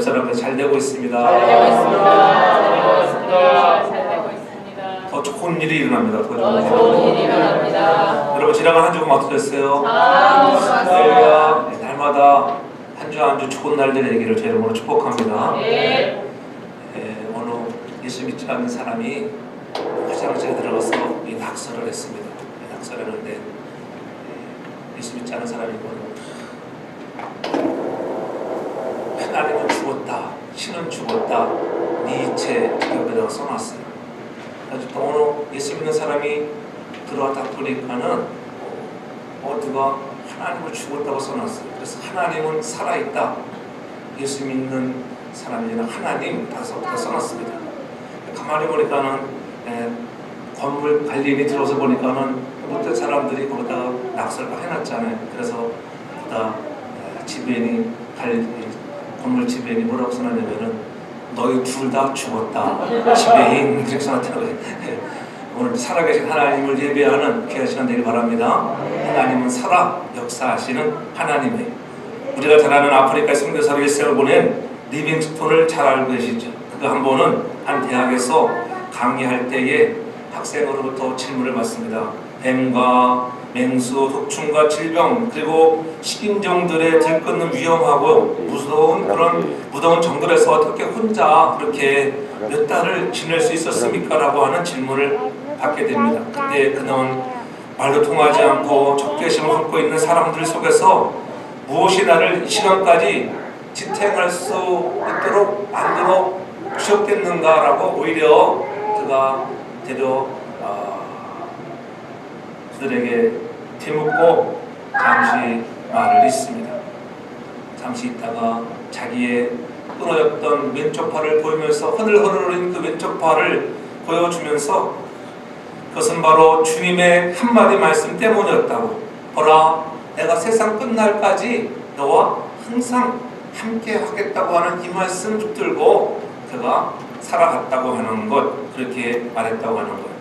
사람들 잘 되고 있습니다. 잘 되고 있습니다. 잘 되고 있습니다. 더 좋은 일이 일어납니다. 더 좋은 일이 일어납니다. 여러분 지나간 한 주가 어떠셨어요? 감사합니다. 날마다 한 주 한 주 좋은 날들 되기를 제 이름으로 축복합니다. 네. 어느 예수 믿지 않는 사람이 화장실에 들어가서 이 낙서를 했습니다. 낙서를 하는데 예수 믿지 않는 사람이고 하나님은 죽었다, 신은 죽었다, 니체 옆에다가 써놨어요. 그래서 또 어느 예수 믿는 사람이 들어왔다 보니까는 누가 하나님을 죽었다고 써놨어요. 그래서 하나님은 살아있다. 예수 믿는 사람이나 하나님 다섯 개 써놨습니다. 가만히 보니까는 건물 관리인이 들어서 보니까는 못된 사람들이 거기다가 낙서를 해놨잖아요. 그래서 거기다 지배인이 건물 지배인이 뭐라고 써놨냐면은 너희 둘 다 죽었다. 지배인 이렇게 써놨더라고요. 오늘 살아계신 하나님을 예배하는 귀한 시간 되길 바랍니다. 하나님은 살아 역사하시는 하나님이에요. 우리가 잘 아는 아프리카의 선교사로 일생을 보낸 리빙스톤을 잘 알고 계시죠? 그 한 번은 한 대학에서 강의할 때에 학생으로부터 질문을 받습니다. 뱀과 맹수, 독충과 질병, 그리고 식인종들의 들끓는 위험하고 무서운 그런 무더운 정글에서 어떻게 혼자 그렇게 몇 달을 지낼 수 있었습니까? 라고 하는 질문을 받게 됩니다. 그때 그는 말도 통하지 않고 적개심을 품고 있는 사람들 속에서 무엇이 나를 이 시간까지 지탱할 수 있도록 만들어 주셨겠는가라고 오히려 그가 되려 그들에게 되묻고 잠시 말을 잇습니다. 잠시 있다가 자기의 끊어졌던 왼쪽 팔을 보이면서 흐들흐들거리는 그 왼쪽 팔을 보여주면서 그것은 바로 주님의 한마디 말씀 때문이었다고. 보라, 내가 세상 끝날까지 너와 항상 함께 하겠다고 하는 이 말씀 붙들고 그가 살아갔다고 하는 것, 그렇게 말했다고 하는 것.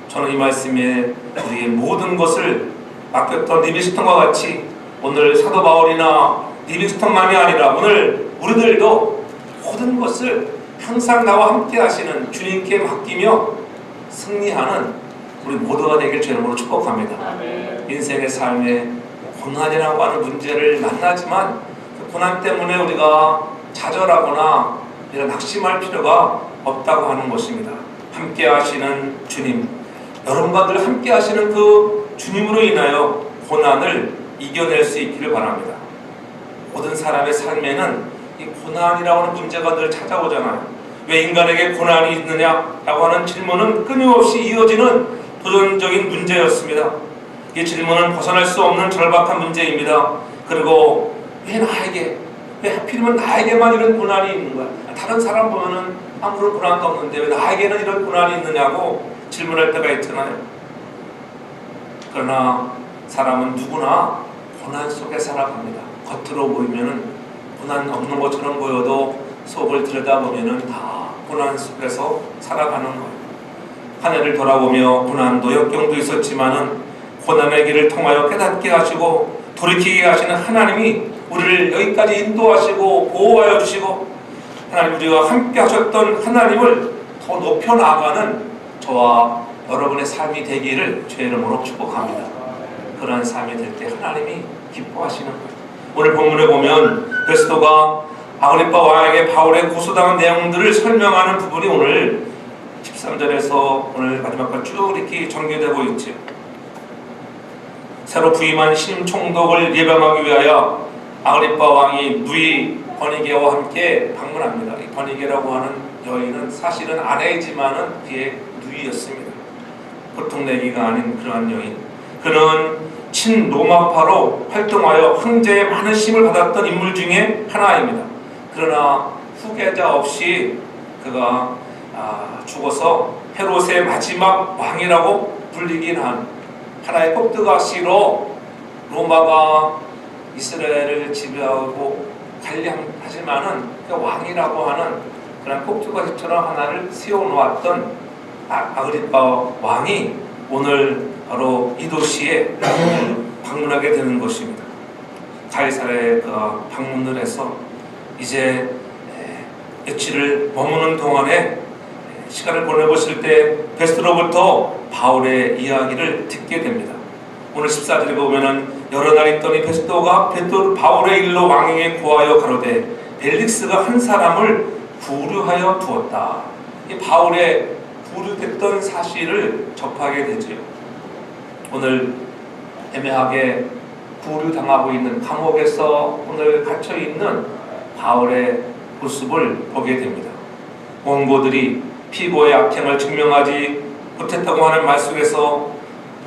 저는 이 말씀에 우리의 모든 것을 맡겼던 리빙스톤과 같이 오늘 사도 바울이나 리빙스톤만이 아니라 오늘 우리들도 모든 것을 항상 나와 함께 하시는 주님께 맡기며 승리하는 우리 모두가 되길 주 이름으로 축복합니다. 인생의 삶에 고난이라고 하는 문제를 만나지만 그 고난 때문에 우리가 좌절하거나 이런 낙심할 필요가 없다고 하는 것입니다. 함께 하시는 주님, 여러분과 늘 함께 하시는 그 주님으로 인하여 고난을 이겨낼 수 있기를 바랍니다. 모든 사람의 삶에는 이 고난이라고 하는 문제가 늘 찾아오잖아요. 왜 인간에게 고난이 있느냐라고 하는 질문은 끊임없이 이어지는 도전적인 문제였습니다. 이 질문은 벗어날 수 없는 절박한 문제입니다. 그리고 왜 하필이면 나에게만 이런 고난이 있는 거야? 다른 사람 보면은 아무런 고난도 없는데 왜 나에게는 이런 고난이 있느냐고 질문할 때가 있잖아요. 그러나 사람은 누구나 고난 속에 살아갑니다. 겉으로 보이면은 고난 없는 것처럼 보여도 속을 들여다보면은 다 고난 속에서 살아가는 거예요. 한 해를 돌아보며 고난도 역경도 있었지만은 고난의 길을 통하여 깨닫게 하시고 돌이키게 하시는 하나님이 우리를 여기까지 인도하시고 보호하여 주시고 하나님 우리와 함께 하셨던 하나님을 더 높여 나가는 저와 여러분의 삶이 되기를 주의 이름으로 축복합니다. 그러한 삶이 될 때 하나님이 기뻐하시는 거예요. 오늘 본문에 보면 베스도가 아그리파 왕에게 바울의 고소당한 내용들을 설명하는 부분이 오늘 13절에서 오늘 마지막까지 쭉 이렇게 전개되고 있죠. 새로 부임한 신임 총독을 예방하기 위하여 아그리파 왕이 누이 버니게와 함께 방문합니다. 이 버니게라고 하는 여인은 사실은 아내이지만은 그의 누이였습니다. 보통 내기가 아닌 그러한 여인. 그는 친로마파로 활동하여 황제의 많은 힘을 받았던 인물 중에 하나입니다. 그러나 후계자 없이 그가 죽어서 헤롯의 마지막 왕이라고 불리긴 한 하나의 꼭두가시로 로마가 이스라엘을 지배하고 관리하지만은 그 왕이라고 하는 그런 꼭두가시처럼 하나를 세워놓았던 아그리파 왕이 오늘 바로 이 도시에 방문하게 되는 것입니다. 가이사랴에 방문을 해서 이제 며칠을 머무는 동안에 시간을 보내고 있을 때 베스트로부터 바울의 이야기를 듣게 됩니다. 오늘 14절에 보면은 여러 날 있더니 베스도가 바울의 일로 왕에게 고하여 가로되 벨릭스가 한 사람을 구류하여 두었다. 이 바울의 구류됐던 사실을 접하게 되지요. 오늘 애매하게 구류당하고 있는 감옥에서 오늘 갇혀 있는 바울의 모습을 보게 됩니다. 원고들이 피고의 악행을 증명하지 못했다고 하는 말 속에서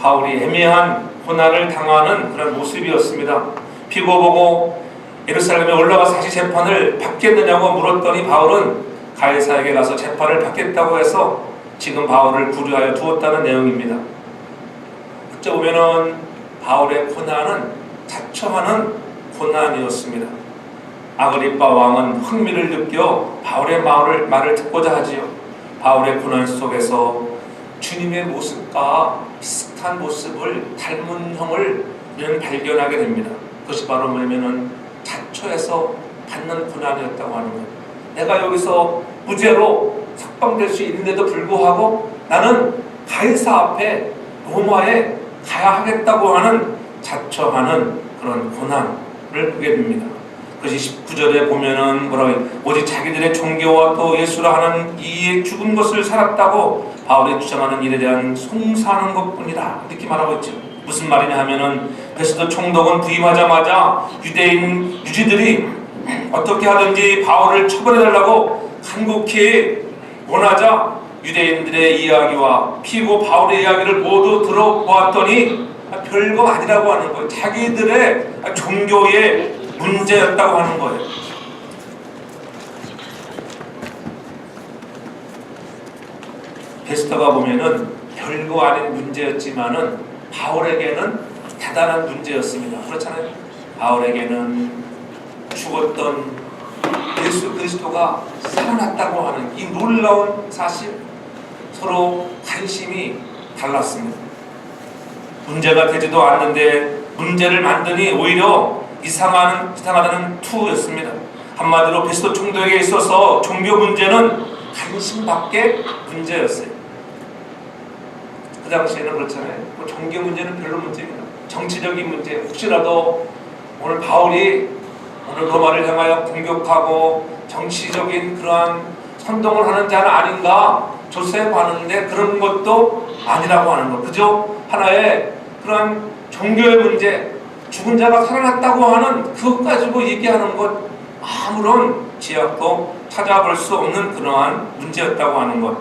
바울이 애매한 고난을 당하는 그런 모습이었습니다. 피고 보고 예루살렘에 올라가서 다시 재판을 받겠느냐고 물었더니 바울은 가이사에게 가서 재판을 받겠다고 해서 지금 바울을 구류하여 두었다는 내용입니다. 어쩌보면은 바울의 고난은 자처하는 고난이었습니다. 아그리빠 왕은 흥미를 느껴 바울의 말을 듣고자 하지요. 바울의 고난 속에서 주님의 모습과 비슷한 모습을 닮은 형을 우리는 발견하게 됩니다. 그것이 바로 뭐냐면은 자처해서 받는 고난이었다고 하는 것. 내가 여기서 무죄로 석방될 수 있는데도 불구하고 나는 가이사 앞에 로마에 가야 하겠다고 하는 자처하는 그런 고난을 보게 됩니다. 그것이 19절에 보면은 뭐라고 오직 자기들의 종교와 또 예수라 하는 이에 죽은 것을 살았다고 바울이 주장하는 일에 대한 송사하는 것뿐이다 이렇게 말하고 있죠. 무슨 말이냐 하면은 베스도 총독은 부임하자마자 유대인 유지들이 어떻게 하든지 바울을 처벌해달라고 간곡히 원하자 유대인들의 이야기와 피고 바울의 이야기를 모두 들어보았더니 별거 아니라고 하는 거예요. 자기들의 종교의 문제였다고 하는 거예요. 베스터가 보면은 별거 아닌 문제였지만은 바울에게는 대단한 문제였습니다. 그렇잖아요. 바울에게는 죽었던 예수 그리스도가 살아났다고 하는 이 놀라운 사실, 서로 관심이 달랐습니다. 문제가 되지도 않는데 문제를 만드니 오히려 이상하다는 투였습니다. 한마디로 베스도 총독에게 있어서 종교 문제는 관심밖에 문제였어요. 그 당시에는 그렇잖아요. 종교 문제는 별로 문제입니다. 정치적인 문제, 혹시라도 오늘 바울이 오늘 로마를 향하여 공격하고 정치적인 그러한 선동을 하는 자는 아닌가 조사해봤는데 그런 것도 아니라고 하는 것. 그저 하나의 그런 종교의 문제, 죽은 자가 살아났다고 하는 그것 가지고 얘기하는 것, 아무런 지약도 찾아볼 수 없는 그러한 문제였다고 하는 것.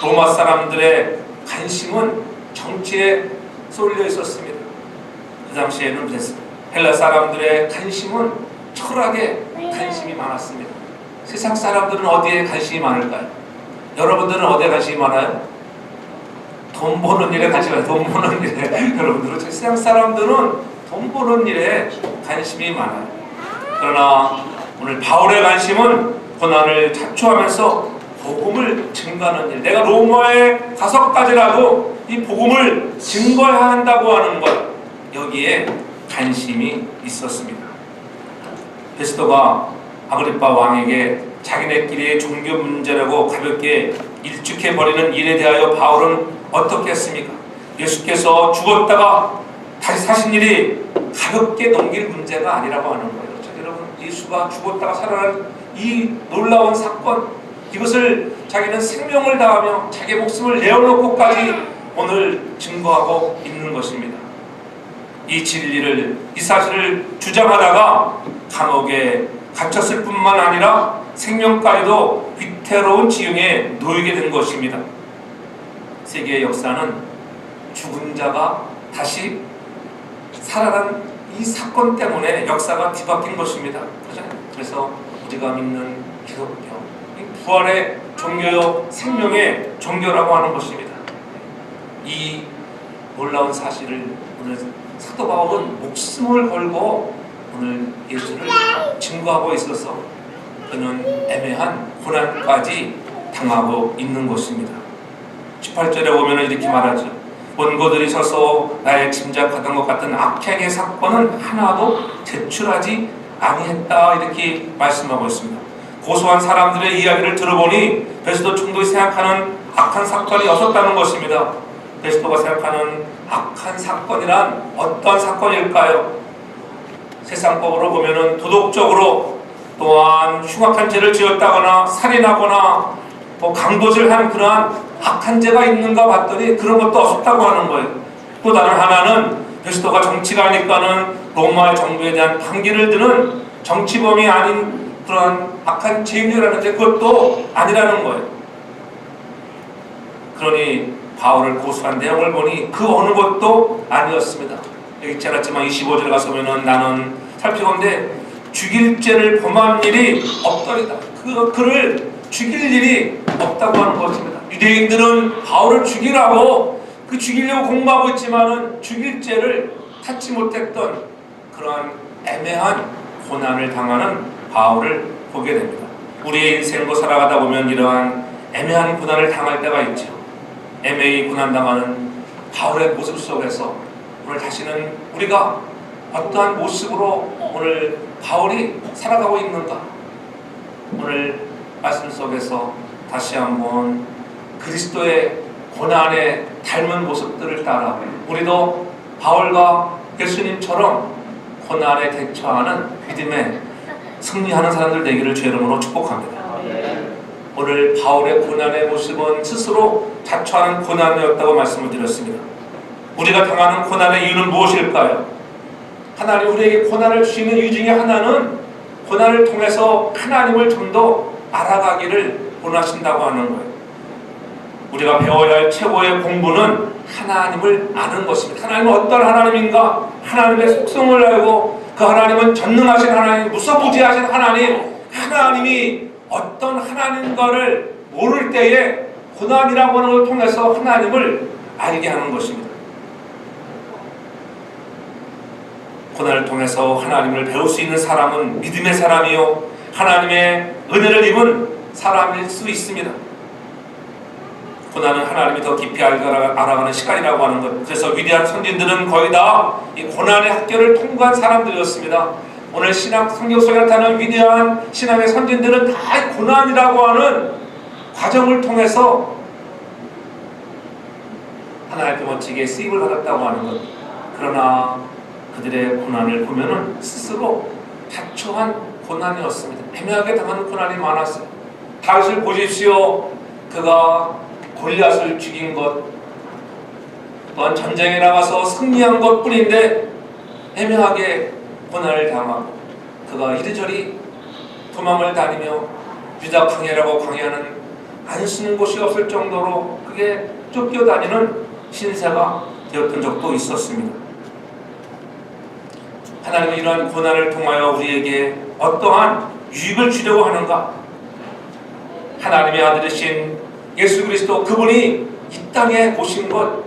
로마 사람들의 관심은 정치에 쏠려 있었습니다. 그 당시에는 그랬습니다. 헬라 사람들의 관심은 철학에 관심이 많았습니다. 세상 사람들은 어디에 관심이 많을까요? 여러분들은 어디에 관심이 많아요? 돈 버는 일에 관심이 많아요. 돈 버는 일에. 여러분들은 세상 사람들은 돈 버는 일에 관심이 많아요. 그러나 오늘 바울의 관심은 고난을 자초하면서 복음을 증거하는 일. 내가 로마에 가서까지라도 이 복음을 증거해야 한다고 하는 것, 여기에 관심이 있었습니다. 베스도가 아그리빠 왕에게 자기네끼리의 종교 문제라고 가볍게 일축해버리는 일에 대하여 바울은 어떻게 했습니까? 예수께서 죽었다가 다시 사신 일이 가볍게 넘길 문제가 아니라고 하는 거예요. 여러분, 예수가 죽었다가 살아난 이 놀라운 사건, 이것을 자기는 생명을 다하며 자기 목숨을 내어놓고까지 오늘 증거하고 있는 것입니다. 이 진리를, 이 사실을 주장하다가 감옥에 갇혔을 뿐만 아니라 생명까지도 위태로운 지경에 놓이게 된 것입니다. 세계의 역사는 죽은 자가 다시 살아난 이 사건 때문에 역사가 뒤바뀐 것입니다. 그래서 우리가 믿는 기독교, 부활의 종교요 생명의 종교라고 하는 것입니다. 이 놀라운 사실을 오늘 사도 바울은 목숨을 걸고 오늘 예수를 증거하고 있어서 그는 애매한 고난까지 당하고 있는 것입니다. 18절에 보면 이렇게 말하죠. 원고들이 서서 나의 짐작하던 것 같은 악행의 사건은 하나도 제출하지 아니했다, 이렇게 말씀하고 있습니다. 고소한 사람들의 이야기를 들어보니 베스도 총독이 생각하는 악한 사건이 없었다는 것입니다. 베스도가 생각하는 악한 사건이란 어떠한 사건일까요? 세상법으로 보면은 도덕적으로 또한 흉악한 죄를 지었다거나 살인하거나 강도질한 그러한 악한 죄가 있는가 봤더니 그런 것도 없었다고 하는 거예요. 또 다른 하나는 베스도가 정치가 하니까는 로마 정부에 대한 반기를 드는 정치범이 아닌 그런 악한 죄인이라는데 그것도 아니라는 거예요. 그러니 바울을 고소한 내용을 보니 그 어느 것도 아니었습니다. 여기 있지 않았지만 25절 가서 보면은 나는 살피건대 죽일 죄를 범한 일이 없더리다. 그를 죽일 일이 없다고 하는 것입니다. 유대인들은 바울을 죽이라고 죽이려고 공부하고 있지만은 죽일 죄를 찾지 못했던 그러한 애매한 고난을 당하는 바울을 보게 됩니다. 우리의 인생도 살아가다 보면 이러한 애매한 고난을 당할 때가 있죠. 애매히 고난당하는 바울의 모습 속에서 오늘 다시는 우리가 어떠한 모습으로 오늘 바울이 살아가고 있는가? 오늘 말씀 속에서 다시 한번 그리스도의 고난에 닮은 모습들을 따라 우리도 바울과 예수님처럼 고난에 대처하는 믿음에 승리하는 사람들 되기를 주의 이름으로 축복합니다. 오늘 바울의 고난의 모습은 스스로 자처하는 고난이었다고 말씀을 드렸습니다. 우리가 당하는 고난의 이유는 무엇일까요? 하나님 우리에게 고난을 주시는 이유 중에 하나는 고난을 통해서 하나님을 좀 더 알아가기를 원하신다고 하는 거예요. 우리가 배워야 할 최고의 공부는 하나님을 아는 것입니다. 하나님은 어떤 하나님인가? 하나님의 속성을 알고 그 하나님은 전능하신 하나님, 무소부지하신 하나님, 하나님이 어떤 하나님인가를 모를 때에 고난이라고 하는 걸 통해서 하나님을 알게 하는 것입니다. 고난을 통해서 하나님을 배울 수 있는 사람은 믿음의 사람이요 하나님의 은혜를 입은 사람일 수 있습니다. 고난은 하나님이 더 깊이 알아가는 시간이라고 하는 것. 그래서 위대한 선진들은 거의 다 이 고난의 학교를 통과한 사람들이었습니다. 오늘 신학 성경 속에 나타나는 위대한 신앙의 선진들은 다 고난이라고 하는 과정을 통해서 하나님께 멋지게 쓰임을 받았다고 하는 것. 그러나 그들의 고난을 보면은 스스로 자초한 고난이었습니다. 애매하게 당하는 고난이 많았어요. 다윗을 보십시오. 그가 골리앗을 죽인 것, 또한 전쟁에 나가서 승리한 것 뿐인데 애매하게 고난을 당하고 그가 이리저리 도망을 다니며 유다 광야라고 광야는 안 쓰는 곳이 없을 정도로 그게 쫓겨다니는 신세가 되었던 적도 있었습니다. 하나님은 이러한 고난을 통하여 우리에게 어떠한 유익을 주려고 하는가? 하나님의 아들이신 예수 그리스도 그분이 이 땅에 오신 것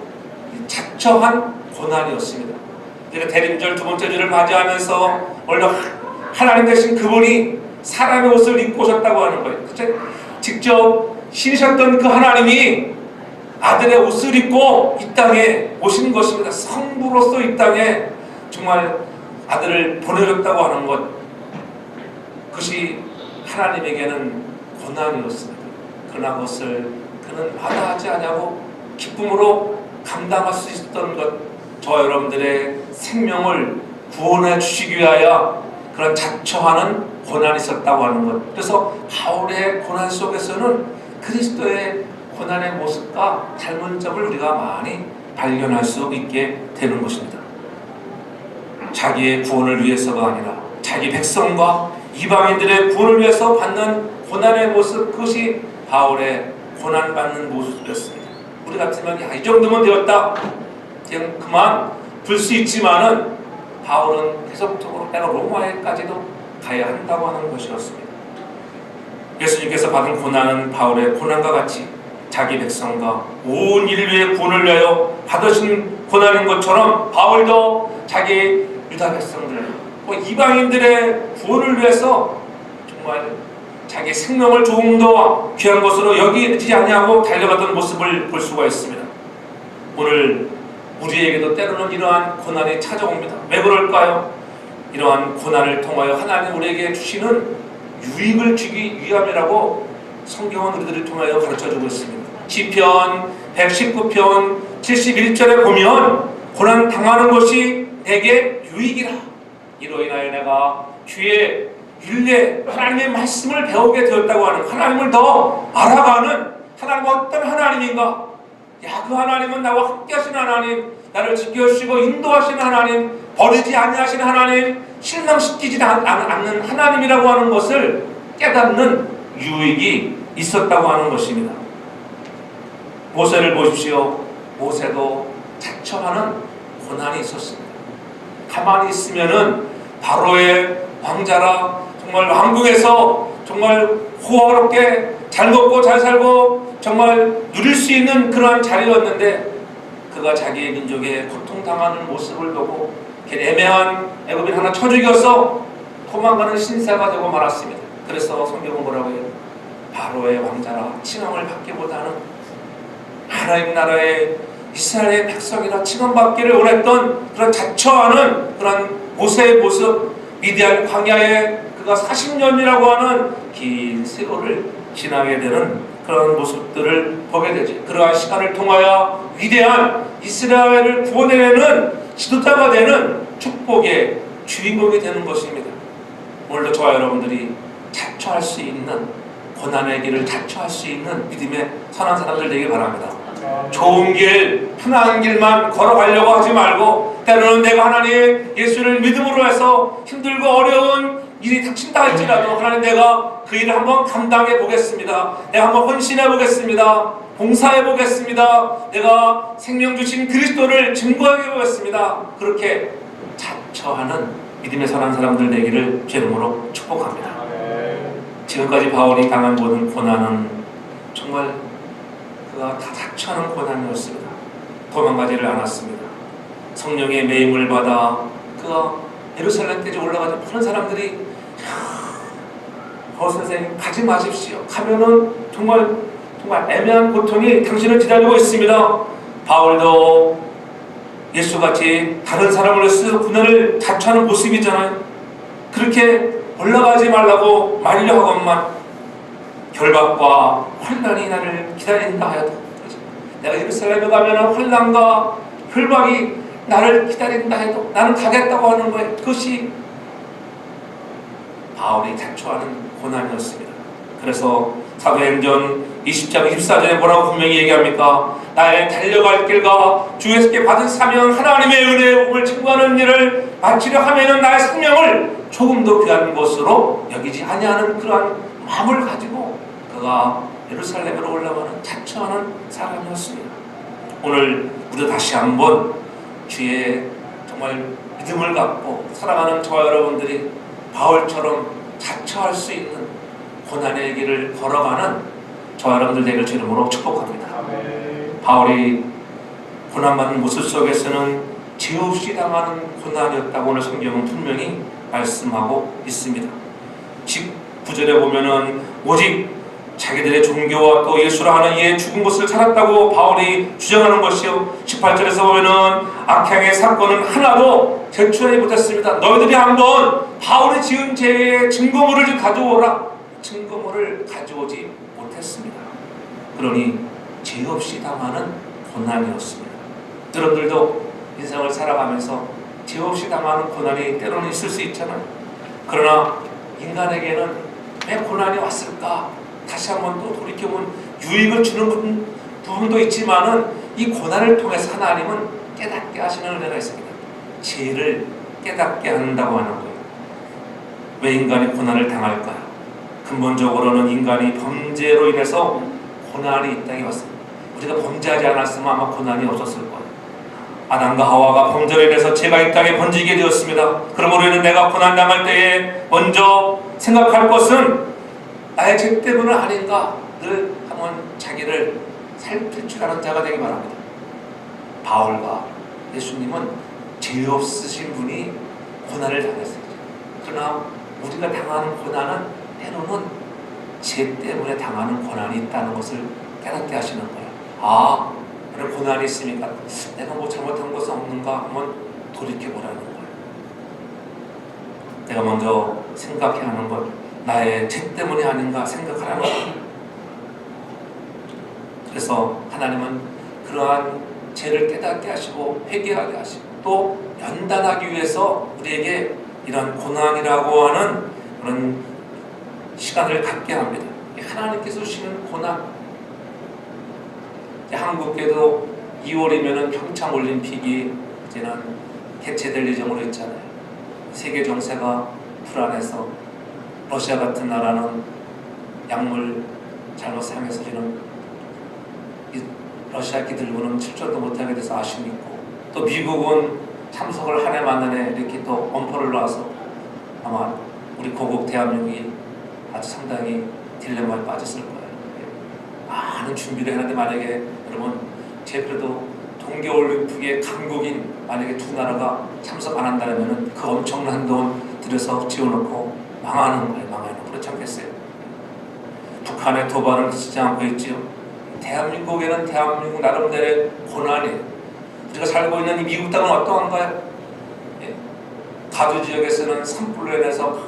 자처한 고난이었습니다. 그러니까 대림절 두 번째 주를 맞이하면서 원래 하나님 되신 그분이 사람의 옷을 입고 오셨다고 하는 거예요. 직접 신으셨던 그 하나님이 아들의 옷을 입고 이 땅에 오신 것입니다. 성부로서 이 땅에 정말 아들을 보내줬다고 하는 것, 그것이 하나님에게는 고난이었습니다. 그러나 그것을 그는 마다하지 않냐고 기쁨으로 감당할 수 있었던 것, 저와 여러분들의 생명을 구원해 주시기 위하여 그런 자처하는 고난이 있었다고 하는 것. 그래서 바울의 고난 속에서는 그리스도의 고난의 모습과 닮은 점을 우리가 많이 발견할 수 있게 되는 것입니다. 자기의 구원을 위해서가 아니라 자기 백성과 이방인들의 구원을 위해서 받는 고난의 모습, 그것이 바울의 고난받는 모습이었습니다. 우리 같으면 이 정도면 되었다, 그냥 그만 둘 수 있지만은 바울은 계속적으로 내가 로마에까지도 가야 한다고 하는 것이었습니다. 예수님께서 받은 고난은 바울의 고난과 같이 자기 백성과 온 인류의 구원을 위하여 받으신 고난인 것처럼 바울도 자기 유다 백성들, 이방인들의 구원을 위해서 정말 자기 생명을 조금 더 귀한 것으로 여기지 않냐고 달려갔던 모습을 볼 수가 있습니다. 오늘 우리에게도 때로는 이러한 고난이 찾아옵니다. 왜 그럴까요? 이러한 고난을 통하여 하나님 우리에게 주시는 유익을 주기 위함이라고 성경은 우리들을 통하여 가르쳐주고 있습니다. 시편 119편 71절에 보면 고난 당하는 것이 내게 유익이라. 이로 인하여 내가 주의 율례 하나님의 말씀을 배우게 되었다고 하는, 하나님을 더 알아가는, 하나님은 어떤 하나님인가? 야, 그 하나님은 나와 함께 하신 하나님, 나를 지켜주시고 인도하시는 하나님, 버리지 아니하시는 하나님, 실망시키지 않는 하나님이라고 하는 것을 깨닫는 유익이 있었다고 하는 것입니다. 모세를 보십시오. 모세도 자처하는 고난이 있었습니다. 가만히 있으면은 바로의 왕자라 정말 왕궁에서 정말 호화롭게 잘 먹고 잘 살고 정말 누릴 수 있는 그러한 자리였는데, 그가 자기의 민족에 고통당하는 모습을 보고 애매한 애굽인 하나 쳐 죽여서 도망가는 신사가 되고 말았습니다. 그래서 성경은 뭐라고 해요? 바로의 왕자라 칭함을 받기보다는 하나님 나라의 이스라엘의 백성이라 칭함받기를 원했던 그런 자처하는 그런 모세의 모습, 미디안 광야에 그가 40년이라고 하는 긴 세월을 지나게 되는 그런 모습들을 보게 되지. 그러한 시간을 통하여 위대한 이스라엘을 구원해내는 지도자가 되는 축복의 주인공이 되는 것입니다. 오늘도 저와 여러분들이 자처할 수 있는, 고난의 길을 자처할 수 있는 믿음의 선한 사람들 되길 바랍니다. 좋은 길, 편한 길만 걸어가려고 하지 말고, 때로는 내가 하나님 예수를 믿음으로 해서 힘들고 어려운 일이 닥친다 할지라도 하나님 내가 그 일을 한번 감당해 보겠습니다. 내가 한번 헌신해 보겠습니다. 봉사해 보겠습니다. 내가 생명 주신 그리스도를 증거해 보겠습니다. 그렇게 자처하는 믿음의 선한 사람들 되기를 제 이름으로 축복합니다. 지금까지 바울이 당한 모든 고난은 정말 그가 다 자처하는 고난이었습니다. 도망가지를 않았습니다. 성령의 매임을 받아 그가 예루살렘까지 올라가자 많은 사람들이 선생님 가지 마십시오. 가면은 정말 애매한 고통이 당신을 기다리고 있습니다. 바울도 예수같이 다른 사람을 위해서 고난을 자처하는 모습이잖아요. 그렇게 올라가지 말라고 말려 하건만 결박과 환난이 나를 기다린다 하여도, 내가 예루살렘에 가면 환난과 결박이 나를 기다린다 해도 나는 가겠다고 하는 거예요. 그것이 바울이 자처하는 고난이었습니다. 그래서 사도행전 20장 24절에 뭐라고 분명히 얘기합니까? 나의 달려갈 길과 주에게 받은 사명, 하나님의 은혜의 복음을 증거하는 일을 마치려 하면은 나의 생명을 조금도 귀한 것으로 여기지 아니하는 그러한 마음을 가지고 그가 예루살렘으로 올라가는 자처하는 사람이었습니다. 오늘 우리도 다시 한번 주의 정말 믿음을 갖고 사랑하는 저와 여러분들이 바울처럼 자처할 수 있는 고난의 길을 걸어가는 저와 여러분들 되기를 주 이름으로 축복합니다. 바울이 고난받는 모습 속에서는 죄 없이 당하는 고난이었다고 오늘 성경은 분명히 말씀하고 있습니다. 19절에 보면은 오직 자기들의 종교와 또 예수라 하는 이의 죽은 것을 살았다고 바울이 주장하는 것이요, 18절에서 보면은 악행의 사건은 하나도 제출하지 못했습니다. 너희들이 한번 바울이 지은 죄의 증거물을 가져오라. 증거물을 가져오지 못했습니다. 그러니 죄 없이 당하는 고난이었습니다. 여러분들도 인생을 살아가면서 죄 없이 당하는 고난이 때로는 있을 수 있잖아요. 그러나 인간에게는 왜 고난이 왔을까? 다시 한번 또 돌이켜보면 유익을 주는 부분도 있지만은 이 고난을 통해서 하나님은 깨닫게 하시는 은혜가 있습니다. 죄를 깨닫게 한다고 하는 거예요. 왜 인간이 고난을 당할까요? 근본적으로는 인간이 범죄로 인해서 고난이 이 땅에 왔습니다. 우리가 범죄하지 않았으면 아마 고난이 없었을 거예요. 아담과 하와가 범죄로 인해서 죄가 이 땅에 번지게 되었습니다. 그러므로 인해 내가 고난 당할 때에 먼저 생각할 것은 나의 죄 때문은 아닌가, 늘 한번 자기를 살필 줄 아는 자가 되기 바랍니다. 바울과 예수님은 죄 없으신 분이 고난을 당했어요. 그러나 우리가 당하는 고난은 때로는 죄 때문에 당하는 고난이 있다는 것을 깨닫게 하시는 거예요. 아, 그래 고난이 있으니까 내가 뭐 잘못한 것은 없는가 한번 돌이켜보라는 거예요. 내가 먼저 생각해야 하는 것, 나의 죄 때문이 아닌가 생각하라는 거예요. 그래서 하나님은 그러한 죄를 깨닫게 하시고 회개하게 하시고 또 연단하기 위해서 우리에게 이런 고난이라고 하는 그런 시간을 갖게 합니다. 하나님께서 주시는 고난. 한국에도 2월이면 평창올림픽이 이제는 개최될 예정으로 있잖아요. 세계 정세가 불안해서 러시아 같은 나라는 약물 잘못 사용해서 지금 러시아 기들고는 출전도 못하게 돼서 아쉬움이 있고, 또 미국은 참석을 한 해 만에 이렇게 또 엄포를 놔서 아마 우리 고국 대한민국이 아주 상당히 딜레마에 빠졌을 거예요. 많은 준비를 했는데 만약에 여러분 그래도 동계올림픽의 강국인 만약에 두 나라가 참석 안 한다면 그 엄청난 돈 들여서 지어놓고 망하는 거예요. 망하는 거. 그렇지 않겠어요? 북한의 도발은 그치지 않고 있지요. 대한민국에는 대한민국 나름대로의 고난이에요. 우리가 살고 있는 이 미국 땅은 어떠한가요? 예. 가주 지역에서는 산불로 인해서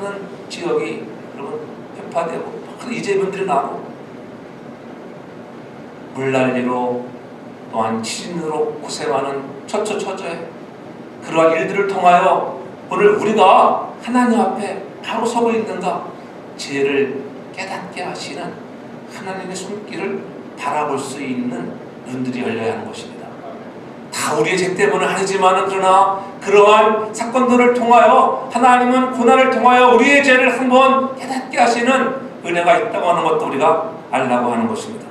많은 지역이 여러분 폐파되고 많은 이재민들이 나고, 물난리로 또한 지진으로 고생하는 처처처처해. 그러한 일들을 통하여 오늘 우리가 하나님 앞에 바로 서고 있는가, 죄를 깨닫게 하시는 하나님의 손길을 바라볼 수 있는 눈들이 열려야 하는 것입니다. 다 우리의 죄 때문은 아니지만 그러나 그러한 사건들을 통하여 하나님은 고난을 통하여 우리의 죄를 한번 깨닫게 하시는 은혜가 있다고 하는 것도 우리가 알라고 하는 것입니다.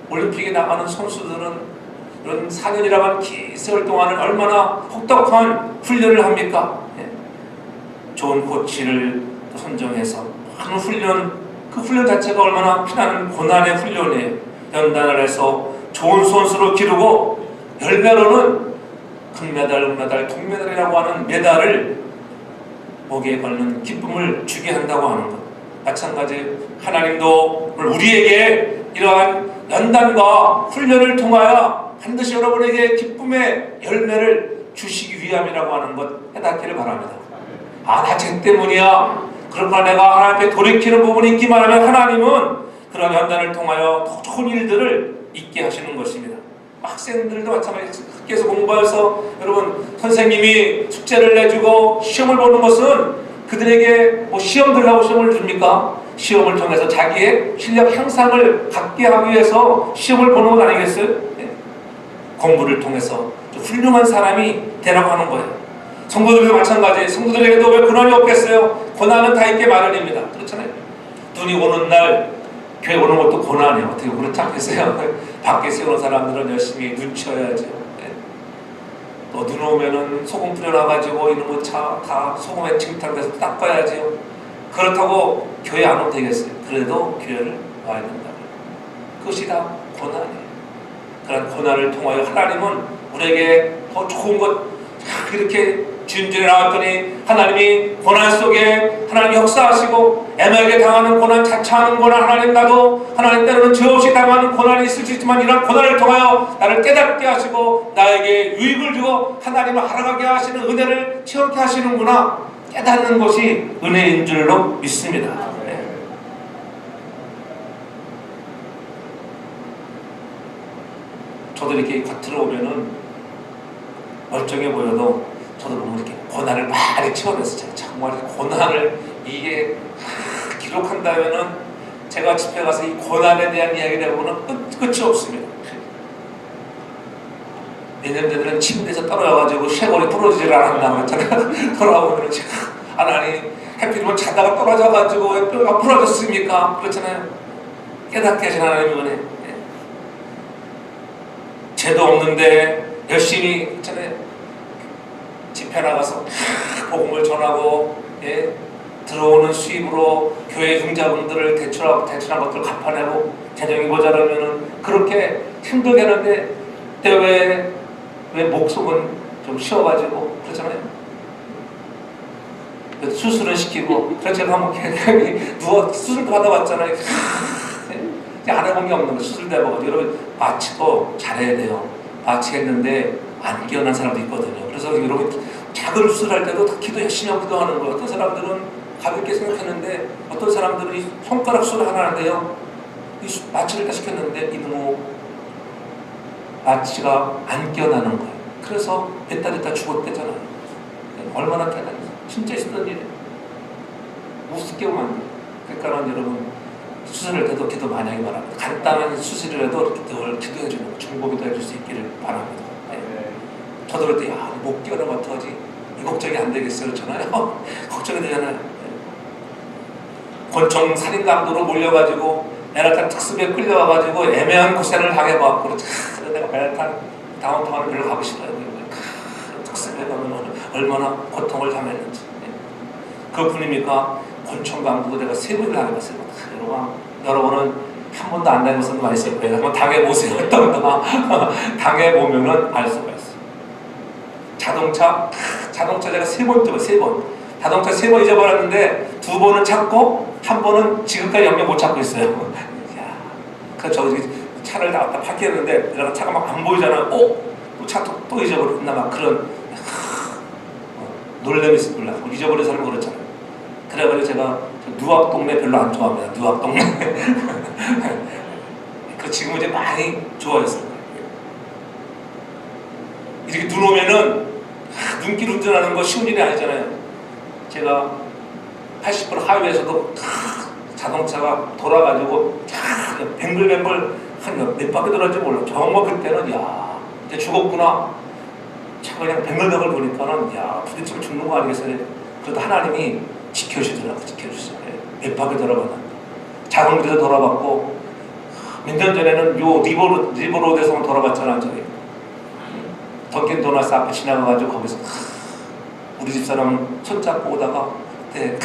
올림픽에 나가는 선수들은 이런 4년이라고 하는 긴 세월 동안은 얼마나 혹독한 훈련을 합니까? 예. 좋은 코치를 선정해서 많은 훈련, 그 훈련 자체가 얼마나 피나는 고난의 훈련이에요. 연단을 해서 좋은 선수로 기르고 열매로는 금메달, 은메달, 동메달이라고 하는 메달을 목에 걸는 기쁨을 주게 한다고 하는 것. 마찬가지 하나님도 우리에게 이러한 연단과 훈련을 통하여 반드시 여러분에게 기쁨의 열매를 주시기 위함이라고 하는 것 깨닫기를 바랍니다. 나 죄 때문이야. 그러나 내가 하나님 앞에 돌이키는 부분이 있기만 하면 하나님은 그런 연단을 통하여 더 좋은 일들을 있게 하시는 것입니다. 학생들도 마찬가지. 학교에서 공부해서 여러분 선생님이 숙제를 내주고 시험을 보는 것은 그들에게 뭐 시험 들라고 시험을 줍니까? 시험을 통해서 자기의 실력 향상을 갖게 하기 위해서 시험을 보는 것 아니겠어요? 네. 공부를 통해서 훌륭한 사람이 되라고 하는 거예요. 성도들도 마찬가지. 성도들에게도 왜 고난이 없겠어요? 고난은 다 있게 마련입니다. 그렇잖아요. 눈이 오는 날 교회 오는 것도 고난이에요. 어떻게 그렇지 않겠어요? 밖에 세우는 사람들은 열심히 눈 치워야죠. 네. 또 눈 오면은 소금 뿌려놔가지고 이런 거 다 소금에 침탕돼서 닦아야지요. 그렇다고 교회 안 오면 되겠어요? 그래도 교회를 와야 된다. 그것이 다 고난이에요. 그런 고난을 통하여 하나님은 우리에게 더 좋은 것 이렇게 주님전에 나왔더니 하나님이 고난 속에 하나님이 역사하시고 애매하게 당하는 고난, 자처하는 고난, 하나님 나도 하나님 때로는 죄 없이 당하는 고난이 있을 수 있지만 이런 고난을 통하여 나를 깨닫게 하시고 나에게 유익을 주고 하나님을 알아가게 하시는 은혜를 체험케 하시는구나 깨닫는 것이 은혜인 줄로 믿습니다. 네. 저도 이렇게 겉으로 오면은 멀쩡해 보여도 저도 너무 이렇게 고난을 많이 체험해서 제가 정말 고난을 이게 기록한다면은 제가 집에 가서 이 고난에 대한 이야기를 해보면 끝이 없습니다. 내년에는 침대에서 떨어져가지고 쇄골이 부러지질 않았나 그랬잖아요. 돌아오면 제가 하나님 해필이면 자다가 떨어져가지고 왜 뼈가 부러졌습니까? 그렇잖아요. 깨닫게 하신 하나님의 은혜. 죄도 없는데 열심히 있잖아요. 집회 나가서 복음을 전하고 들어오는 수입으로 교회 융자분들을 대출한 것들을 갚아내고 재정이 모자라면은 그렇게 힘들게 하는데 왜 목속은 좀 쉬어가지고 그렇잖아요. 수술을 시키고 그래서 제가 한번 누워 수술도 받아봤잖아요. 안 해본 게 없는 거 수술도 해보고 여러분 마취도 잘해야 돼요. 마취했는데 안 깨어난 사람도 있거든요. 그래서 여러분 작은 수술할 때도 다 기도 열심히 하고 기도하는 거예요. 어떤 사람들은 가볍게 생각했는데 어떤 사람들은 이 손가락 수를 하나 하는데요. 이 마취를 다 시켰는데 이놈의 마취가 안 깨어나는 거예요. 그래서 몇 달 있다 죽었대잖아요. 얼마나 대단해요. 진짜 있었던 일이에요. 우습게 보면 안 돼요. 그러니까 여러분 수술을 해도 기도 많이 하기 바랍니다. 간단한 수술이라도 늘 기도해 주는 거, 중보기도 해줄 수 있기를 바랍니다. 네. 저도 그럴 때 못 깨어나면 어떡하지? 이 걱정이 안 되겠어요? 그렇잖아요. 걱정이 되잖아요. 네. 권총 살인강도로 몰려가지고 에라탄 특수부에 끌려와가지고 애매한 고생을 당해봤고 내가 에라탄 다운타운을 별로 가고 싶어요. 특수부에 가면 얼마나 고통을 당했는지. 네. 그뿐입니까? 권총 강도도 내가 3번을 당해봤어요. 여러분은 한 번도 안 당해보신 분 많이 있을 거예요. 한번 당해보세요. 당해보면은 알 수가 있어요. 자동차 제가 3번. 자동차 3번 잊어버렸는데 2번은 찾고 1번은 지금까지 영영 못 찾고 있어요. 그래서 저 차를 다 갖다 파킹했는데 내가 차가 막 안 보이잖아요. 차 또 잊어버렸나 막 그런 놀람이 있을 거라. 잊어버린 사람은 그렇잖아요. 그래가지고 제가 누악 동네 별로 안 좋아합니다. 누악 동네. 그 지금 이제 많이 좋아졌어요. 이렇게 눈 오면은 눈길 운전하는 거 쉬운 일이 아니잖아요. 제가 80% 하이웨이에서도 자동차가 돌아가지고 뱅글뱅글 한 몇 바퀴 돌았는지 몰라. 정말 그때는 이제 죽었구나. 차가 그냥 뱅글뱅글 보니까는 부딪히면 죽는 거 아니겠어요? 그래도 하나님이 지켜주더라고. 지켜주세요. 몇 바퀴 돌아봤나. 작은 길에서 돌아봤고 몇 년 전에는 요 리버로드에서 돌아봤잖아. 저기 던킨 도너스 앞에 지나가가지고 거기서 우리 집사람 손잡고 오다가 그때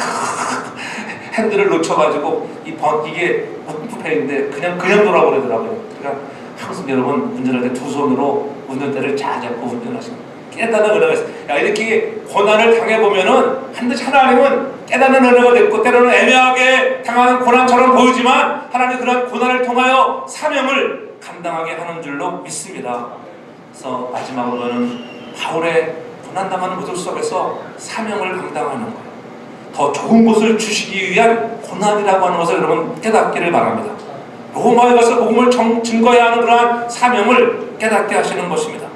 핸들을 놓쳐가지고 이게 우프페인데 그냥 돌아버리더라고요. 그러니까 항상 여러분 운전할 때 두 손으로 운전대를 잘 잡고 운전하시고 깨닫는 은혜가 있어요. 이렇게 고난을 당해보면은 반드시 하나님은 깨닫는 은혜가 됐고 때로는 애매하게 당하는 고난처럼 보이지만 하나님은 그런 고난을 통하여 사명을 감당하게 하는 줄로 믿습니다. 그래서 마지막으로는 바울의 고난당하는 모습 속에서 사명을 감당하는 거예요. 더 좋은 것을 주시기 위한 고난이라고 하는 것을 여러분 깨닫기를 바랍니다. 로마에 가서 복음을 증거해야 하는 그러한 사명을 깨닫게 하시는 것입니다.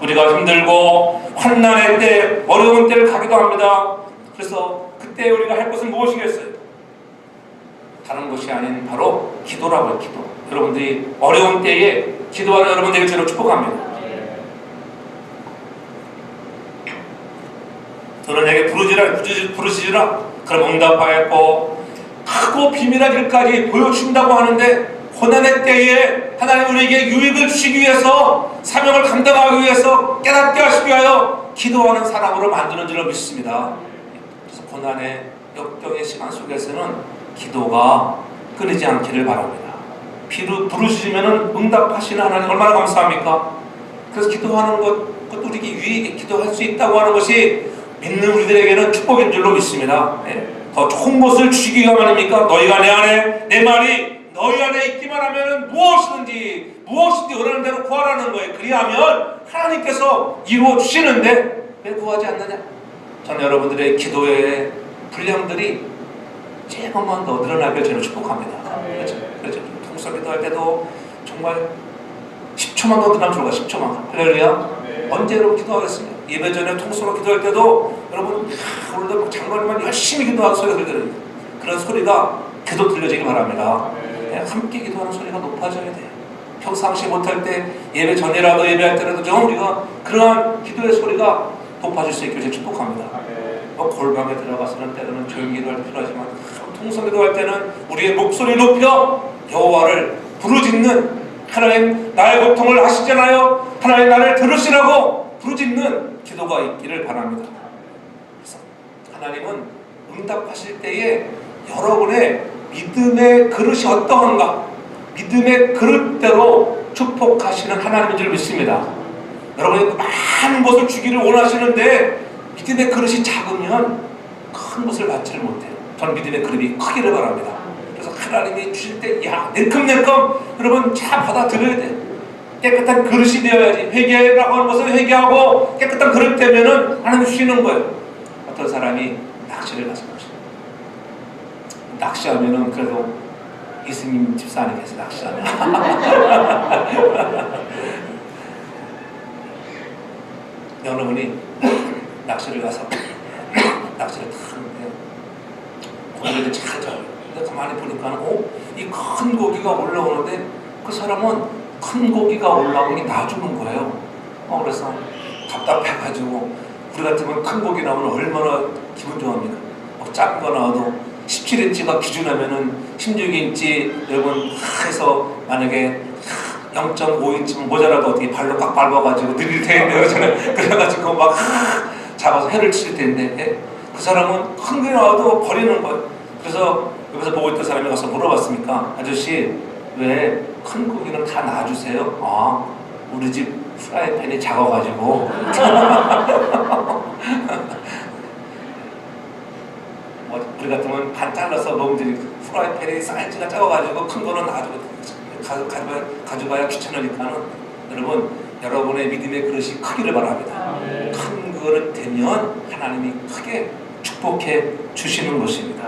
우리가 힘들고 환난의 때, 어려운 때를 가기도 합니다. 그래서 그때 우리가 할 것은 무엇이겠어요? 다른 것이 아닌 바로 기도라고 해요. 기도. 여러분들이 어려운 때에 기도하는 여러분들에게 저를 축복합니다. 너는 내게 부르시리라. 그럼 응답하였고 크고 비밀한 일까지 보여준다고 하는데 고난의 때에 하나님 우리에게 유익을 주시기 위해서 사명을 감당하기 위해서 깨닫게 하시기 위하여 기도하는 사람으로 만드는 줄을 믿습니다. 그래서 고난의 역경의 시간 속에서는 기도가 끊이지 않기를 바랍니다. 부르시면 응답하시는 하나님 얼마나 감사합니까? 그래서 기도하는 것도 우리에게 유익이 기도할 수 있다고 하는 것이 믿는 우리들에게는 축복인 줄로 믿습니다. 더 좋은 것을 주시기 위함 아닙니까? 너희가 내 안에 내 말이 너희 안에 있기만 하면 무엇이든지 원하는 대로 구하라는 거예요. 그리하면 하나님께서 이루어 주시는데 왜 구하지 않느냐? 저는 여러분들의 기도의 분량들이 조금만 더 늘어나길 저는 축복합니다. 그렇죠. 통성 기도할 때도 정말 10초만 더 늘어나면 좋을까? 10초만. 할렐루야. 언제 여러분 기도하겠습니까? 예배 전에 통성으로 기도할 때도 여러분 오늘도 장로님만 열심히 기도하는 소리가 들려요. 그런 소리가 계속 들려지기 바랍니다. 함께 기도하는 소리가 높아져야 돼요. 평상시 못할 때 예배 전이라도 예배할 때라도 좀 우리가 그러한 기도의 소리가 높아질 수 있기를 축복합니다. 골방에 들어가서는 때로는 조용히 기도할 때 필요하지만 통성 기도할 때는 우리의 목소리 높여 여호와를 부르짖는 하나님 나의 고통을 아시잖아요. 하나님 나를 들으시라고 부르짖는 기도가 있기를 바랍니다. 그래서 하나님은 응답하실 때에 여러분의 믿음의 그릇이 어떠한가? 믿음의 그릇대로 축복하시는 하나님인 줄 믿습니다. 여러분이 많은 것을 주기를 원하시는데 믿음의 그릇이 작으면 큰 것을 받지를 못해요. 저는 믿음의 그릇이 크기를 바랍니다. 그래서 하나님이 주실 때 내큼내큼 여러분 잘 받아들여야 돼요. 깨끗한 그릇이 되어야지. 회개라고 하는 것을 회개하고 깨끗한 그릇 되면은 하나님 주시는 거예요. 어떤 사람이 낚시를 가서 낚시하면은 그래도 이스님 집사님께서 낚시하면 여러분이 낚시를 가서 낚시를 탁 하는데 고기를 잘 잡아요. 근데 가만히 보니까 이 큰 고기가 올라오는데 그 사람은 큰 고기가 올라오니 놔주는 거예요. 그래서 답답해가지고 우리 같으면 큰 고기 나오면 얼마나 기분 좋아합니까? 작은 거 나와도 17인치가 기준하면은 16인치 여러분 해서 만약에 0.5인치면 모자라도 어떻게 발로 꽉 밟아가지고 느릴 텐데 그러잖아요. 그래가지고 막 잡아서 회를 칠 텐데 그 사람은 큰 게 나와도 버리는 거예요. 그래서 옆에서 보고 있던 사람이 가서 물어봤으니까 아저씨 왜 큰 고기는 다 놔주세요? 아 우리 집 프라이팬이 작아가지고 우리 같으면 반 잘라서 먹는데 프라이팬이 사이즈가 작아가지고 큰 거는 가져가야 귀찮으니까는 여러분의 믿음의 그릇이 크기를 바랍니다. 큰 그릇 되면 하나님이 크게 축복해 주시는 것입니다.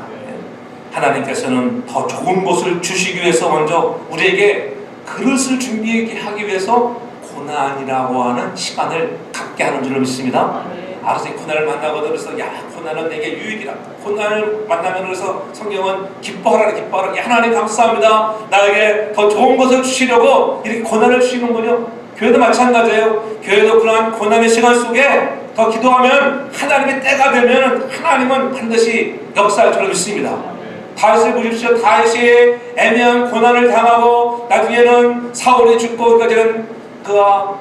하나님께서는 더 좋은 것을 주시기 위해서 먼저 우리에게 그릇을 준비하기 위해서 고난이라고 하는 시간을 갖게 하는 줄로 믿습니다. 알아서 고난을 만나거든 그래서 야 고난은 내게 유익이라 고난을 만나면 그래서 성경은 기뻐하라 기뻐하라 하나님 감사합니다 나에게 더 좋은 것을 주시려고 이렇게 고난을 주시는군요. 교회도 마찬가지예요. 교회도 그러한 고난의 시간 속에 더 기도하면 하나님의 때가 되면 하나님은 반드시 역사할 줄로 믿습니다. 다윗을 보십시오. 다윗이 애매한 고난을 당하고 나중에는 사울이 죽고 까지는 그가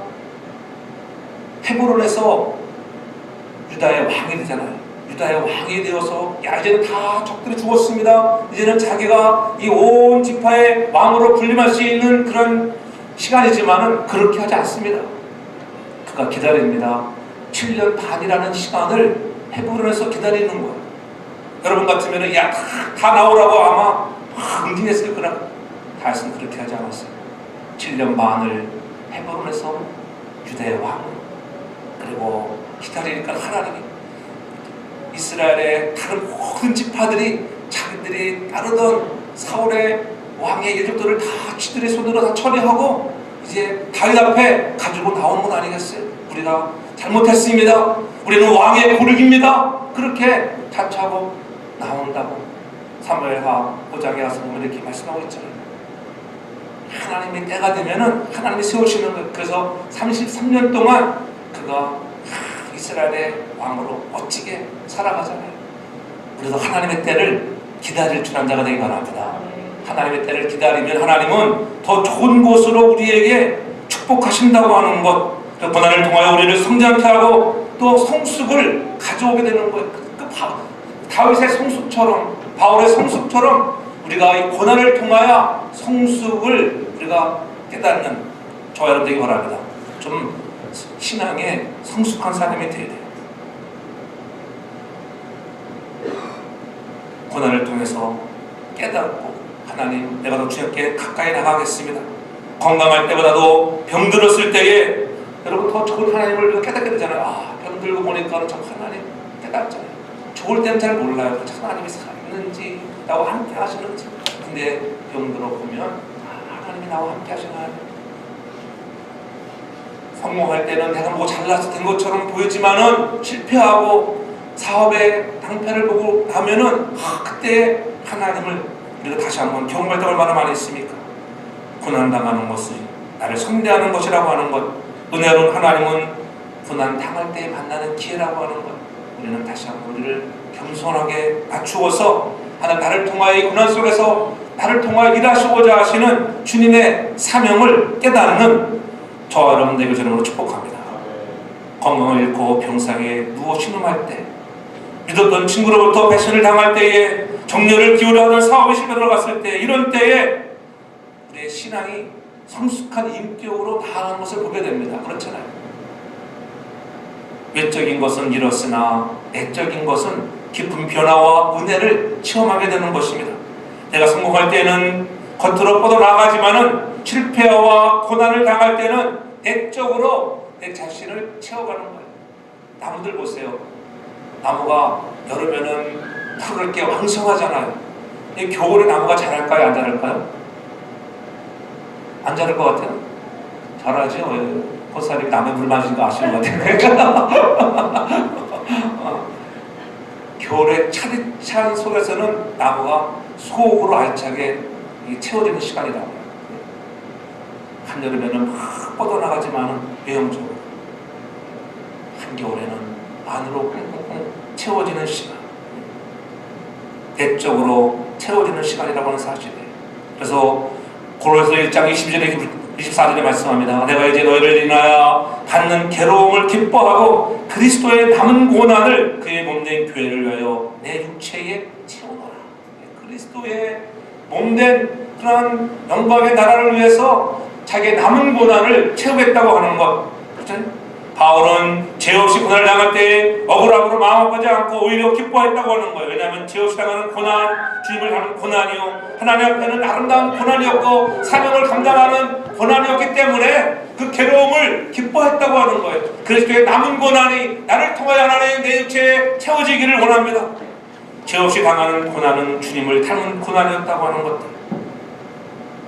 헤브론에서 유다의 왕이 되잖아요. 유다의 왕이 되어서 야 이제는 다 적들이 죽었습니다. 이제는 자기가 이 온 지파의 왕으로 군림할 수 있는 그런 시간이지만은 그렇게 하지 않습니다. 그가 기다립니다. 7년 반이라는 시간을 헤브론에서 기다리는 거예요. 여러분 같으면은 야 다 나오라고 아마 응징했을 거라. 다윗은 그렇게 하지 않았어요. 7년 반을 헤브론에서 유다의 왕으로 그리고 기다리니까 하나님이 이스라엘의 다른 모든 지파들이 자기들이 따르던 사울의 왕의 일족들을 다 쥐들의 손으로 다 처리하고 이제 다윗 앞에 가지고 나오는 건 아니겠어요? 우리가 잘못했습니다. 우리는 왕의 고르기입니다. 그렇게 자처하고 나온다고 사무엘하 5장에 가서 보면 이렇게 말씀하고 있잖아요. 하나님의 때가 되면은 하나님이 세우시는 거예요. 그래서 33년 동안 그가 이스라엘의 왕으로 멋지게 살아가잖아요. 우리도 하나님의 때를 기다릴 줄 아는 자가 되기 바랍니다. 하나님의 때를 기다리면 하나님은 더 좋은 곳으로 우리에게 축복하신다고 하는 것, 고난을 통하여 우리를 성장케 하고 또 성숙을 가져오게 되는 거예요. 다윗의 성숙처럼 바울의 성숙처럼 우리가 이 고난을 통하여 성숙을 우리가 깨닫는 저와 여러분 되기 바랍니다. 좀 신앙에 성숙한 사람이 되어야 돼요. 고난을 통해서 깨닫고 하나님 내가 더 주님께 가까이 나가겠습니다. 건강할 때보다도 병들었을 때에 여러분 더 좋은 하나님을 깨닫게 되잖아요. 아 병들고 보니까 참 하나님 깨닫잖아요. 좋을 때는 잘 몰라요. 하나님이 살아있는지 나와 함께 하시는지. 근데 병들어 보면 하나님이 나와 함께 하시나요? 성공할 때는 내가 뭐 잘나서 된 것처럼 보이지만은 실패하고 사업에 낭패를 보고 나면은 그때 하나님을 우리가 다시 한번 경험할 때 얼마나 많이 있습니까? 고난당하는 것이 나를 선대하는 것이라고 하는 것, 은혜로운 하나님은 고난 당할 때 만나는 기회라고 하는 것, 우리는 다시 한번 우리를 겸손하게 낮추어서 하나님 나를 통하여 이 고난 속에서 나를 통하여 일하시고자 하시는 주님의 사명을 깨닫는 저와 여러분 되길 주님으로 축복합니다. 건강을 잃고 병상에 누워 신음할 때, 믿었던 친구로부터 배신을 당할 때에, 정열을 기울여 하던 사업에 실패 들어갔을 때, 이런 때에 우리의 신앙이 성숙한 인격으로 나아가는 것을 보게 됩니다. 그렇잖아요. 외적인 것은 잃었으나 내적인 것은 깊은 변화와 은혜를 체험하게 되는 것입니다. 내가 성공할 때는 겉으로 뻗어나가지만은 실패와 고난을 당할 때는 내적으로 내 자신을 채워가는 거예요. 나무들 보세요. 나무가 여름에는 푸를 게 왕성하잖아요. 이 겨울에 나무가 자랄까요? 안 자랄까요? 안 자랄 것 같아요? 잘하죠? 꽃사님 나무에 물 마시는 거 아시는 것 같아요. 겨울에 차디찬 속에서는 나무가 속으로 알차게 채워지는 시간이라고요. 한여름에는 막 뻗어나가지만은 외형적으로, 한겨울에는 안으로 꽁꽁꽁 채워지는 시간, 내적으로 채워지는 시간이라고 하는 사실이에요. 그래서 고린도서 1장 20절에 24절에 말씀합니다. 내가 이제 너희를 인하여 받는 괴로움을 기뻐하고 그리스도의 남은 고난을 그의 몸된 교회를 위하여 내 육체에 채우노라. 그리스도의 몸된 그런 영광의 나라를 위해서 자기의 남은 고난을 채우겠다고 하는 것. 그렇죠? 바울은 죄 없이 고난을 당할 때 억울함으로 마음 아프지 않고 오히려 기뻐했다고 하는 거예요. 왜냐하면 죄 없이 당하는 고난, 주님을 향하는 고난이요, 하나님 앞에는 아름다운 고난이었고 사명을 감당하는 고난이었기 때문에 그 괴로움을 기뻐했다고 하는 거예요. 그리스도의 남은 고난이 나를 통하여 하나님 내 육체에 채워지기를 원합니다. 죄 없이 당하는 고난은 주님을 닮은 고난이었다고 하는 것들.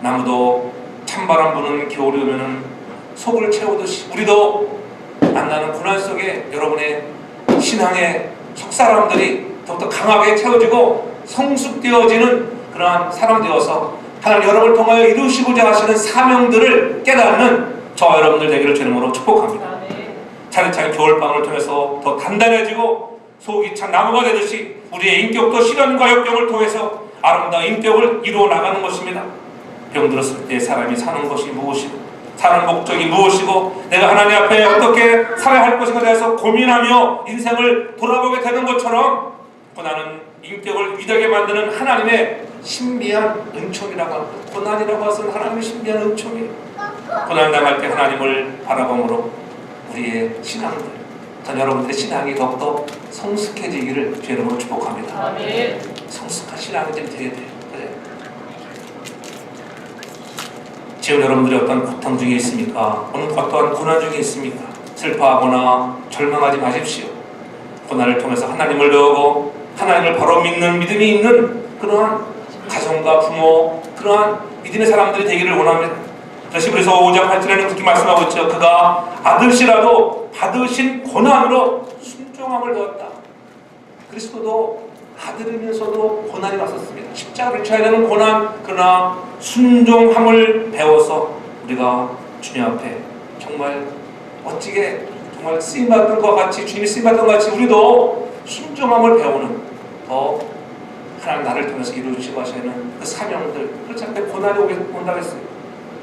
나무도 찬바람 부는 겨울이 오면은 속을 채우듯이 우리도 만나는 고난 속에 여러분의 신앙의 속사람들이 더욱더 강하게 채워지고 성숙되어지는 그러한 사람 되어서 하나님 여러분을 통하여 이루시고자 하시는 사명들을 깨닫는 저와 여러분들 되기를 주님으로 축복합니다. 차례차례 겨울방을 통해서 더 단단해지고 속이 찬 나무가 되듯이 우리의 인격도 시련과 역경을 통해서 아름다운 인격을 이루어 나가는 것입니다. 병들었을 때 사람이 사는 것이 무엇이고 사는 목적이 무엇이고 내가 하나님 앞에 어떻게 살아야 할 것인가에 대해서 고민하며 인생을 돌아보게 되는 것처럼 고난은 인격을 위대하게 만드는 하나님의 신비한 은총이라고 합니다. 고난이라고 해서는 하나님의 신비한 은총이에요. 고난 당할 때 하나님을 바라봄으로 우리의 신앙들, 전 여러분들의 신앙이 더욱더 성숙해지기를 주 이름으로 축복합니다. 아멘. 성숙한 신앙이 좀 되어야 돼요. 그래. 지금 여러분들이 어떤 고통 중에 있습니까? 어떠한 고난 중에 있습니까? 슬퍼하거나 절망하지 마십시오. 고난을 통해서 하나님을 배우고 하나님을 바로 믿는 믿음이 있는 그러한 가정과 부모, 그러한 믿음의 사람들이 되기를 원합니다. 그래서 히브리서 5장 8절에는 그렇게 말씀하고 있죠. 그가 아들시라도 받으신 고난으로 순종함을 배웠다. 그리스도도 아들이면서도 고난이 왔었습니다. 십자가를 져야 되는 고난, 그러나 순종함을 배워서 우리가 주님 앞에 정말 멋지게 정말 쓰임받은 것 같이, 주님이 쓰임받은 것 같이 우리도 순종함을 배우는 더 하나님 나를 통해서 이루시고 하시는 그 사명들, 그렇지 않게 고난이 온다고 했어요.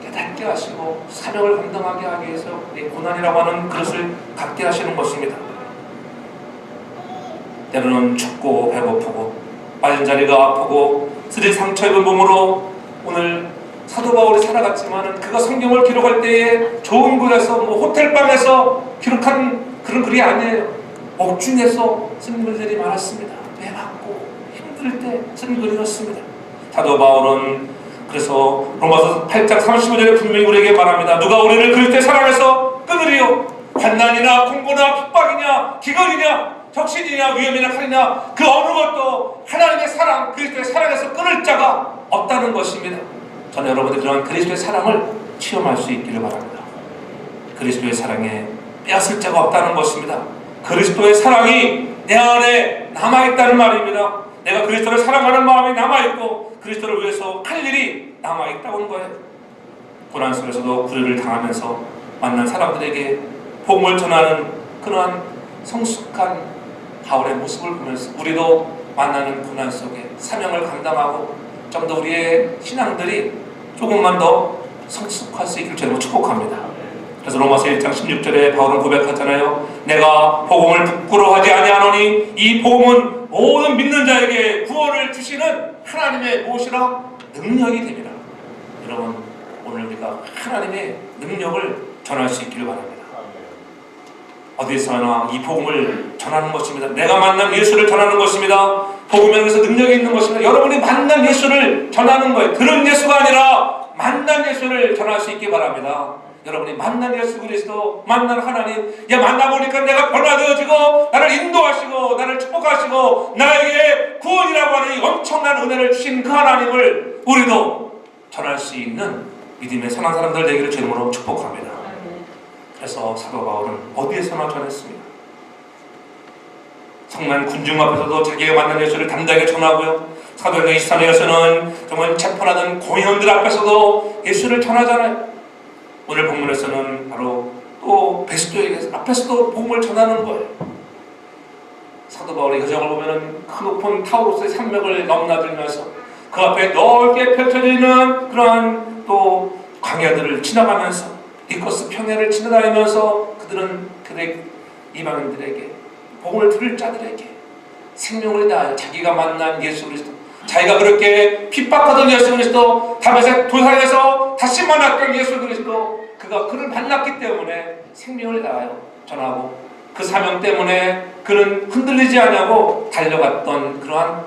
깨닫게 하시고 사명을 감당하게 하기 위해서 이 고난이라고 하는 그릇을 갖게 하시는 것입니다. 때로는 춥고 배고프고 빠진 자리가 아프고 쓰리 상처 입은 몸으로 오늘 사도 바울이 살아갔지만 그가 성경을 기록할 때에 좋은 글에서 호텔방에서 기록한 그런 글이 아니에요. 옥중에서 쓴 글들이 많았습니다. 배 맞고 힘들 때 쓴 글이었습니다. 사도 바울은 그래서 로마서 8장 35절에 분명히 우리에게 말합니다. 누가 우리를 그리스도의 사랑에서 끊으리요? 환난이나 공고나 핍박이냐 기근이냐 적신이냐 위험이나 칼이냐 그 어느 것도 하나님의 사랑, 그리스도의 사랑에서 끊을 자가 없다는 것입니다. 저는 여러분들 그런 그리스도의 사랑을 체험할 수 있기를 바랍니다. 그리스도의 사랑에 빼앗을 자가 없다는 것입니다. 그리스도의 사랑이 내 안에 남아있다는 말입니다. 내가 그리스도를 사랑하는 마음이 남아있고 그리스도를 위해서 할 일이 남아있다는 거예요. 고난 속에서도 불의를 당하면서 만난 사람들에게 복음을 전하는 그러한 성숙한 바울의 모습을 보면서 우리도 만나는 고난 속에 사명을 감당하고 좀 더 우리의 신앙들이 조금만 더 성숙할 수 있기를 저는 축복합니다. 그래서 로마서 1장 16절에 바울은 고백하잖아요. 내가 복음을 부끄러워하지 아니하노니 이 복음은 모든 믿는 자에게 구원을 주시는 하나님의 무엇이라 능력이 됩니다. 여러분 오늘 우리가 하나님의 능력을 전할 수 있기를 바랍니다. 어디서나 이 복음을 전하는 것입니다. 내가 만난 예수를 전하는 것입니다. 복음에 의해서 능력이 있는 것입니다. 여러분이 만난 예수를 전하는 거예요. 들은 예수가 아니라 만난 예수를 전할 수 있기 바랍니다. 여러분이 만난 예수 그리스도, 만난 하나님, 만나보니까 내가 변화되어지고 나를 인도하시고 나를 축복하시고 나에게 구원이라고 하는 이 엄청난 은혜를 주신 그 하나님을 우리도 전할 수 있는 믿음의 선한 사람들 되기를 주님으로 축복합니다. 그래서 사도 바울은 어디에서나 전했습니다. 성난 군중 앞에서도 자기가 만난 예수를 담대하게 전하고요. 사도행전 23장에서는 정말 재판하던 공회원들 앞에서도 예수를 전하잖아요. 오늘 본문에서는 바로 또 베스도에게 앞에서도 복음을 전하는 거예요. 사도 바울의 여정을 보면은 그 높은 타우로스의 산맥을 넘나들면서 그 앞에 넓게 펼쳐져 있는 그러한 또 광야들을 지나가면서 니코스 평야를 지나다니면서 그들은 이방인들에게 복음을 들을 자들에게 생명을 다하여 자기가 만난 예수 그리스도, 자기가 그렇게 핍박하던 예수 그리스도, 다메섹 도상에서 다시 만났던 예수 그리스도, 그가 그를 만났기 때문에 생명을 다하여 전하고 그 사명 때문에 그는 흔들리지 않냐고 달려갔던 그러한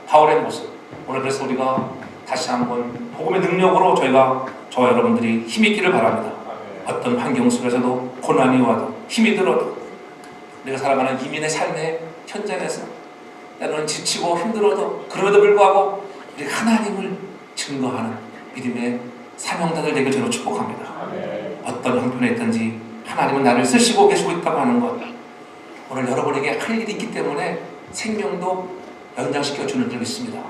바울의 모습. 오늘 그래서 우리가 다시 한번 복음의 능력으로 저와 여러분들이 힘있기를 바랍니다. 어떤 환경 속에서도 고난이 와도 힘이 들어도 우리가 살아가는 이민의 삶의 현장에서 때로는 지치고 힘들어도 그럼에도 불구하고 우리 하나님을 증거하는 믿음의 사명자들 되길 저는 축복합니다. 어떤 형편에 있든지 하나님은 나를 쓰시고 계시고 있다고 하는 것, 오늘 여러분에게 할 일이 있기 때문에 생명도 연장시켜 주는 줄 믿습니다.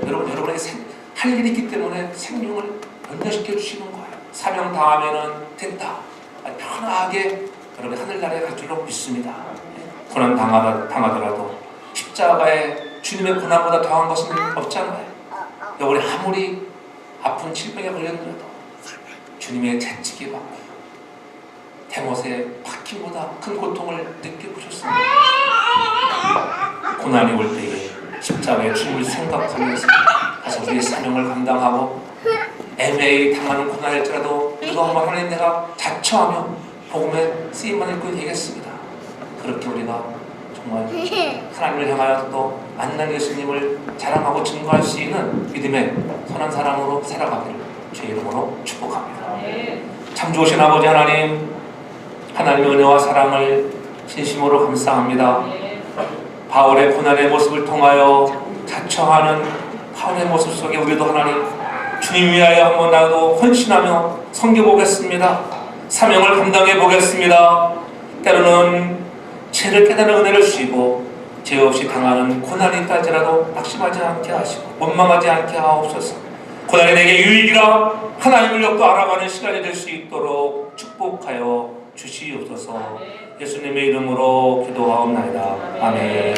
여러분에게 할 일이 있기 때문에 생명을 연장시켜 주시는 거예요. 사명 다하면은 된다. 편하게 여러분 하늘나라에 갈 줄로 믿습니다. 고난 당하더라도 십자가에 주님의 고난보다 더한 것은 없잖아요. 여러분이 아무리 아픈 질병에 걸렸더라도 주님의 채찍이 받고 대못의 박힘보다 큰 고통을 느껴보셨습니다. 고난이 올 때에 십자가의 주님을 생각하면서 가서 우리의 사명을 감당하고 애매히 당하는 고난일지라도 그동안 하나님 내가 자처하며 복음에 쓰임만 입고 되겠습니다. 그렇게 우리가 정말 하나님을 향하여 또 만난 예수님을 자랑하고 증거할 수 있는 믿음의 선한 사람으로 살아가기를 주의 이름으로 축복합니다. 참 좋으신 아버지 하나님, 하나님의 은혜와 사랑을 진심으로 감사합니다. 바울의 고난의 모습을 통하여 자처하는 바울의 모습 속에 우리도 하나님 주님 위하여 한번 나도 헌신하며 섬겨보겠습니다. 사명을 감당해 보겠습니다. 때로는 죄를 깨닫는 은혜를 주시고 죄 없이 당하는 고난이 있다지라도 낙심하지 않게 하시고 원망하지 않게 하옵소서. 고난이 내게 유익이라 하나님을 역도 알아가는 시간이 될 수 있도록 축복하여 주시옵소서. 예수님의 이름으로 기도하옵나이다. 아멘.